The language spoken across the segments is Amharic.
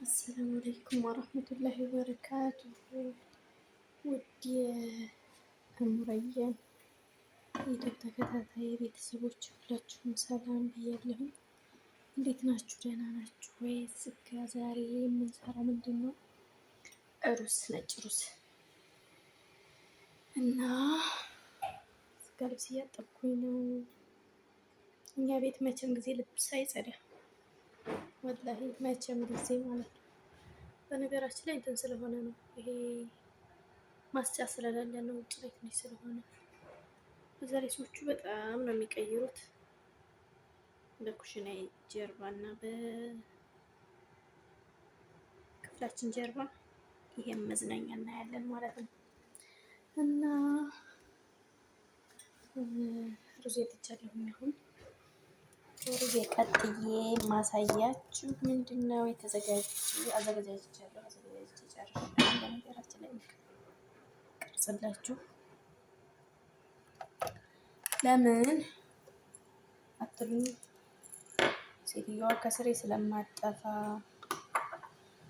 አሰላሙ አለይኩም ወረህመቱላሂ ወበረካቱሁ። ውድ የእሙረየን ዩቲዩብ ተከታታይ ቤተሰቦች ሁላችሁም ሰላም ብያለሁኝ። እንዴት ናችሁ? ደህና ናችሁ ወይ? ስጋ ዛሬ የምንሰራው ምንድን ነው? ሩዝ፣ ነጭ ሩዝ እና ስጋ ልብስ እያጠብኩኝ ነው። እኛ ቤት መቼም ጊዜ ልብስ አይጸዳም። ወላሂ መቼም ጊዜ ማለት ነው። በነገራችን ላይ እንትን ስለሆነ ነው ይሄ ማስጫ ስለሌለ ነው። ውጭ ላይ ትንሽ ስለሆነ በዛ ላይ ሰዎቹ በጣም ነው የሚቀይሩት። በኩሽና ጀርባ እና በክፍላችን ጀርባ ይሄም መዝናኛ እናያለን ማለት ነው። እና ሩዝ የጥጃለሁኝ አሁን ሩዝ ቀጥዬ ማሳያችሁ ምንድን ነው አዘገጃጅቻለሁ። አዘገጃጅቼ ጨርሻለሁ። በነገራችን ላይ ቅርጽላችሁ ለምን አትሉኝ? ሴትዮዋ ከስሬ ስለማጠፋ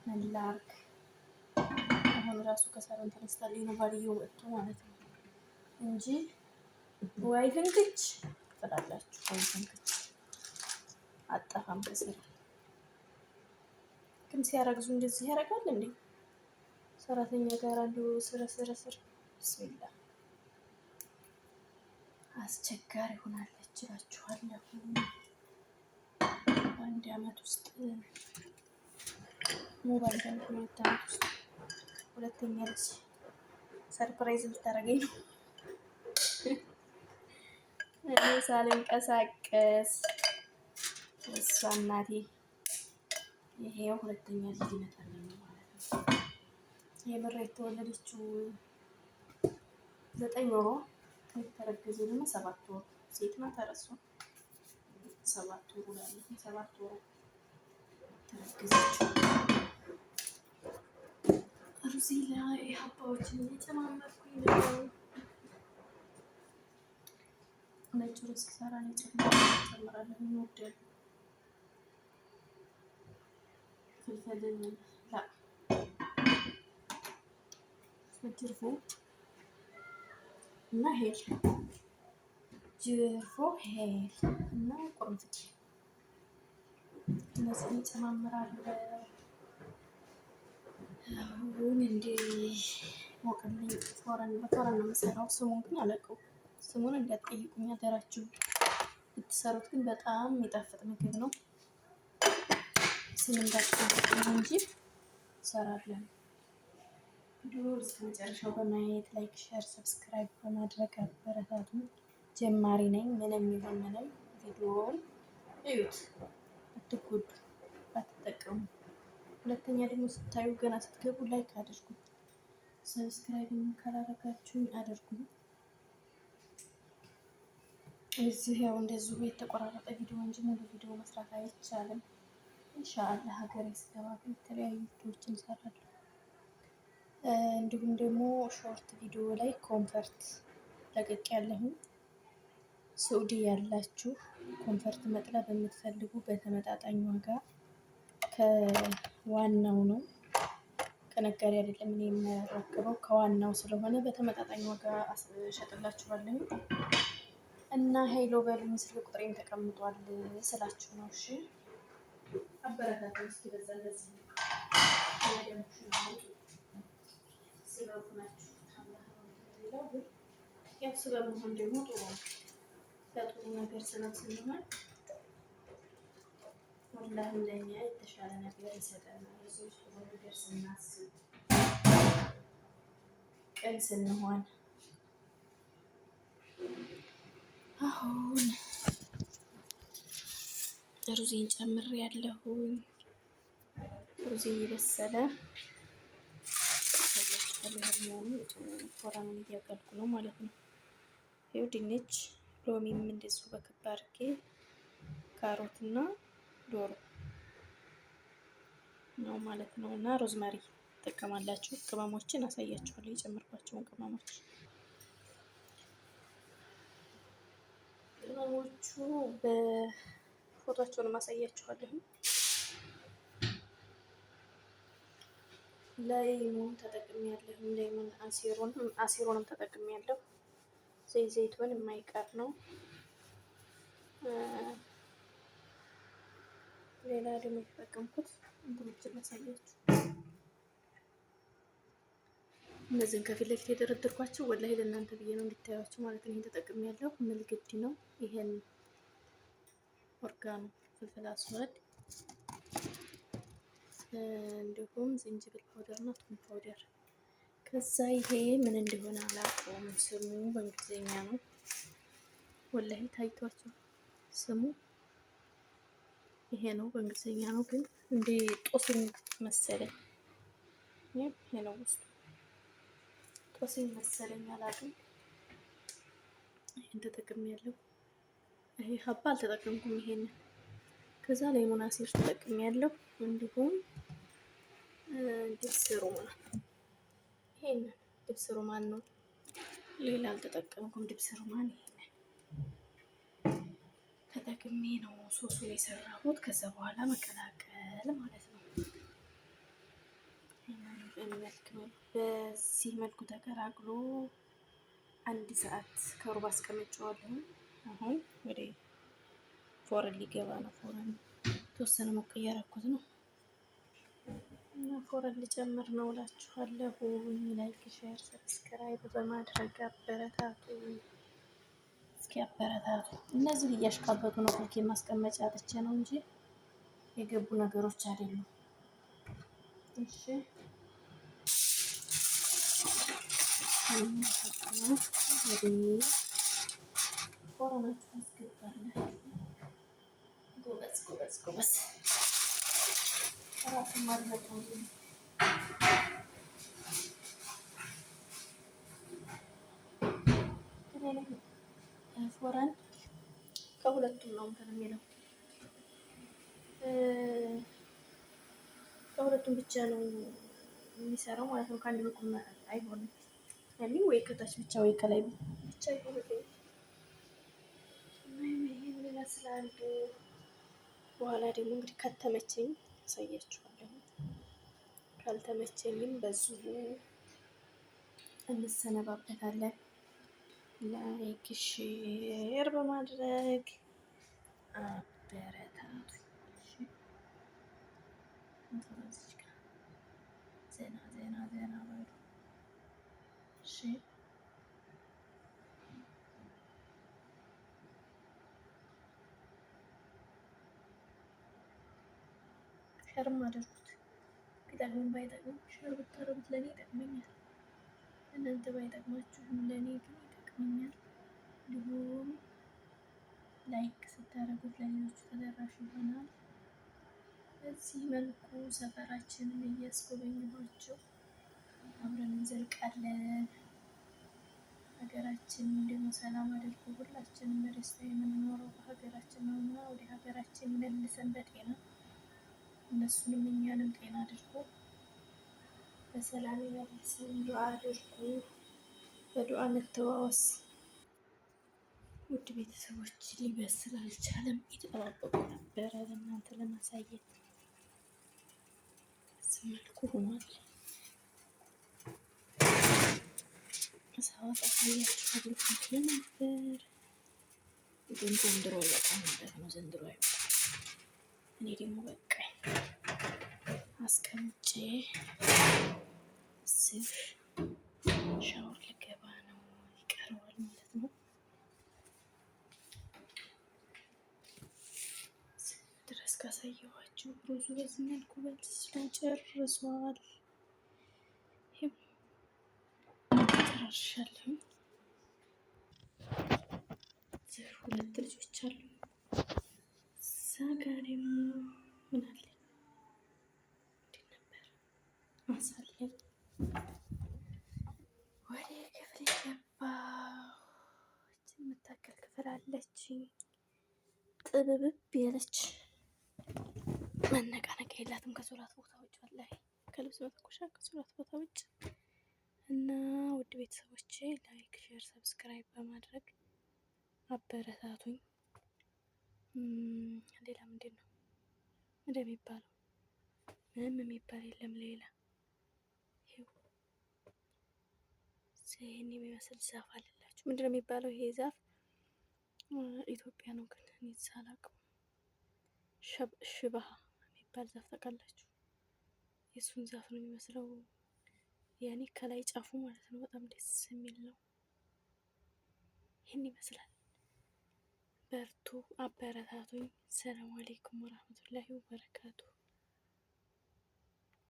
ምን ላድርግ? አሁን ራሱ ከሰራን ተነስታልኝ ነው ባልየው ወጥቶ ማለት ነው እንጂ ወይ ፍንክች ትላላችሁ። ወይ ፍንክች አጠፋም ከስሬ ግን ሲያረግዙ እንደዚህ ያደርጋል እንዴ? ሰራተኛ ጋር አንዱ ስር ብስሚላ አስቸጋሪ ሆናለች እላችኋለሁ። በአንድ አመት ውስጥ ሞባይል ሁለት አመት ውስጥ ሁለተኛ ልጅ ሰርፕራይዝ ልታደርገኝ ነው። እኔ ሳልንቀሳቀስ እሷ እናቴ ይሄው ሁለተኛ ልጅ ይመጣል ማለት ነው። የምር የተወለደችው 9 ወሯ የተረገዘ ደግሞ 7 ወር ሴት ናት። ተረሷ 7 ወሩ ላይ 7 ወሩ ተረገዘች። ሩዚ ላይ ሀባዎችን እየጨማመርኩኝ ነው። ነጭ ሩዝ ሲሰራ ጨምራለሁ። እንወዳለን ፍልፍል ላ ጅርፎ እና ሄል ጅርፎ ሄል እና ቁርንፍድ እነዚህን ጨማምራለሁ። አሁን እንደ ሞቅልኝ በፎረን ነው የምሰራው። ስሙን ግን አላውቀውም። ስሙን እንዳትጠይቁኝ አደራችሁ። ብትሰሩት ግን በጣም የሚጣፍጥ ምግብ ነው። ስም እንዳትጠይቁኝ እንጂ እሰራለሁ። ቪዲዮ እስከ መጨረሻው በማየት ላይክ፣ ሼር፣ ሰብስክራይብ በማድረግ አበረታቱ። ጀማሪ ነኝ። ምንም ይሁን ምንም ቪዲዮውን እዩት፣ አትጎዱ፣ አትጠቀሙ። ሁለተኛ ደግሞ ስታዩ ገና ስትገቡ ላይክ አድርጉ። ሰብስክራይብ ካላደረጋችሁኝ አድርጉ። እዚህ ያው እንደዚሁ የተቆራረጠ ቪዲዮ እንጂ ሙሉ ቪዲዮ መስራት አይቻልም። ኢንሻአላህ ሀገሬ ስገባ የተለያዩ ቪዲዮዎችን እንሰራለን። እንዲሁም ደግሞ ሾርት ቪዲዮ ላይ ኮንፈርት ለቅቅ ያለሁኝ ሳዑዲ ያላችሁ ኮንፈርት መጥለብ የምትፈልጉ በተመጣጣኝ ዋጋ ከዋናው ነው፣ ከነጋዴ አይደለም። እኔ የምረክበው ከዋናው ስለሆነ በተመጣጣኝ ዋጋ እሸጥላችኋለሁ። እና ሄሎ በሉኝ። ስልክ ቁጥሬም ተቀምጧል ስላችሁ ነው። እሺ አበረታቱ እስኪ በዛ እንደዚህ ያው ስለመሆን ደግሞ ጥሩ ነው። ለጥሩ ነገር ስንሆን ወላሂ ለኛ የተሻለ ነገር ይሰጠናል። የሰዎች ጥሩ ነገር ስናስብ፣ ቅን ስንሆን። አሁን ሩዜን ጨምሬያለሁኝ። ሩዜ እየበሰለ ፎራኑን እያቀልኩ ነው ማለት ነው። ይኸው ድንች ሎሚም እንደዚሁ በክብ አድርጌ ካሮት እና ዶሮ ነው ማለት ነው። እና ሮዝመሪ ትጠቀማላችሁ። ቅመሞችን አሳያችኋለሁ፣ የጨመርኳቸውን ቅመሞች። ቅመሞቹ በፎቶቸውን አሳያችኋለሁ። ላይሙን ተጠቅሜያለሁ። ላይሙን አሲሩንም ተጠቅሜያለሁ። ዘይቱን የማይቀር ነው። ሌላ ደግሞ የተጠቀምኩት እንትኖችን ላሳያችሁ። እነዚህን ከፊት ለፊት የደረደርኳቸው ወላሂ ለእናንተ ብዬ ነው እንዲታያችሁ ማለት ነው። ይሄን ተጠቅሜያለሁ። ምልግዲ ነው። ይሄን ኦርጋኖ ፍልፍል አስዋድ፣ እንዲሁም ዝንጅብል ፓውደር እና ቱም ፓውደር። ከዛ ይሄ ምን እንደሆነ አላውቀውም። ስሙ በእንግሊዝኛ ነው። ወላሂ ታይቷቸው ስሙ ይሄ ነው፣ በእንግሊዝኛ ነው ግን እንደ ጦስኝ መሰለኝ። ይሄ ነው ውስጡ ጦስኝ መሰለኝ፣ አላውቅም። ይሄን ተጠቅሜያለሁ። ይሄ ሀባ አልተጠቀምኩም ይሄንን። ከዛ ሌሞን አሲር ተጠቅሜያለሁ። እንዲሁም ድብስ ሮማን፣ ይሄንን ድብስ ሮማን ነው፣ ሌላ አልተጠቀምኩም። ድብስ ሮማን ይሄንን ተጠቅሜ ነው ሶሱን የሰራሁት። ከዛ በኋላ መቀላቀል ማለት ነው። በዚህ መልኩ ተቀላቅሎ 1 ሰዓት ከሩብ አስቀምጬዋለሁ። አሁን ወደ ፎረን ሊገባ ነው። ፎረን ተወሰነ ሞቅ እያደረኩት ነው እና ፎረን ልጨምር ነው እላችኋለሁ። ላይክ፣ ሼር፣ ሰብስክራይብ በማድረግ አበረታቱ። እስኪ አበረታቱ። እነዚህ እያሽቃበጡ ነው። ስልክ ማስቀመጫ አጥቼ ነው እንጂ የገቡ ነገሮች አይደሉም። እሺ ፎረናችሁ አስገባለሁ። ጎበዝ ጎበዝ ጎበዝ። ራሱን ማድረግ ነው። ፎረን ከሁለቱም ነው እንትን የሚለው፣ ከሁለቱም ብቻ ነው የሚሰራው ማለት ነው። ከአንድ በኩል አይሆንም ያኔ ወይ ከታች ብቻ ወይ ከላይ ብቻ ይሆናል። ይሄን ይመስላል። በኋላ ደግሞ እንግዲህ ከተመቸኝ አሳያችኋለሁ። ካልተመቸኝም በዚሁ እንሰነባበታለን። ላይክ ሼር በማድረግ አበረታቱ። ዘና ዘና ዘና በሉ። እሺ ሸርም አድርጉት። ቢጠቅምም ባይጠቅምም ሸር ብታረጉት ለእኔ ይጠቅመኛል። እናንተ ባይጠቅማችሁም ለእኔ ግን ይጠቅመኛል። እንዲሁም ላይክ ስታደርጉት ለሌሎቹ ተደራሽ ይሆናል። በዚህ መልኩ ሰፈራችንን እያስጎበኘኋቸው አብረን እንዘልቃለን። ሀገራችንን ደግሞ ሰላም አድርጎ ሁላችንም በደስታ የምንኖረው በሀገራችን ነው እና ወደ ሀገራችን መልሰን በጤና እነሱንም እኛንም ጤና አድርጎ በሰላም መልሰን ዱዓ አድርጉ። በዱዓ እንተዋወስ። ውድ ቤተሰቦች ሊበስል አልቻለም፣ እየተጠባበቁ ነበረ ለእናንተ ለማሳየት። በዚህ መልኩ ሆኗል። ሳወጣ አሳያችኋለሁ ነበር ግን ዘንድሮ አይበቃም ማለት ነው። ዘንድሮ አይበቃም። እኔ ደግሞ በቃኝ አስቀምጬ ስር ሻወር ልገባ ነው፣ ይቀረዋል ማለት ነው። ድረስ ካሳየኋችሁ ሩዙ በዚህ መልኩ በስሎ ጨርሷል። ጨርሻለሁ። 2 ልጆች አሉ። እዛ ጋ ደግሞ ምን አለ እንዴት ነበር ማሳለፍ ወደ ክፍል ገባሁ። የምታከል ክፍል አለች፣ ጥብብብ ያለች መነቃነቅ የላትም ከሶላት ቦታ ውጭ፣ ወላሂ ከልብስ መተኮሻ ከሶላት ቦታ ውጭ። እና ውድ ቤተሰቦቼ ላይክ፣ ሼር፣ ሰብስክራይብ በማድረግ አበረታቱኝ። ሌላ ምንድን ነው እንደሚባለው? ምንም የሚባል የለም ሌላ ይህን የሚመስል ዛፍ አለላችሁ። ምንድነው የሚባለው ይሄ ዛፍ? ኢትዮጵያ ነው ግን እኔ ሳላውቀው። ሽባህ የሚባል ዛፍ ታውቃላችሁ? የእሱን ዛፍ ነው የሚመስለው። ያኔ ከላይ ጫፉ ማለት ነው። በጣም ደስ የሚል ነው። ይህን ይመስላል። በርቱ፣ አበረታቱኝ። ሰላም አሌይኩም ወራህመቱላሂ ወበረካቱ።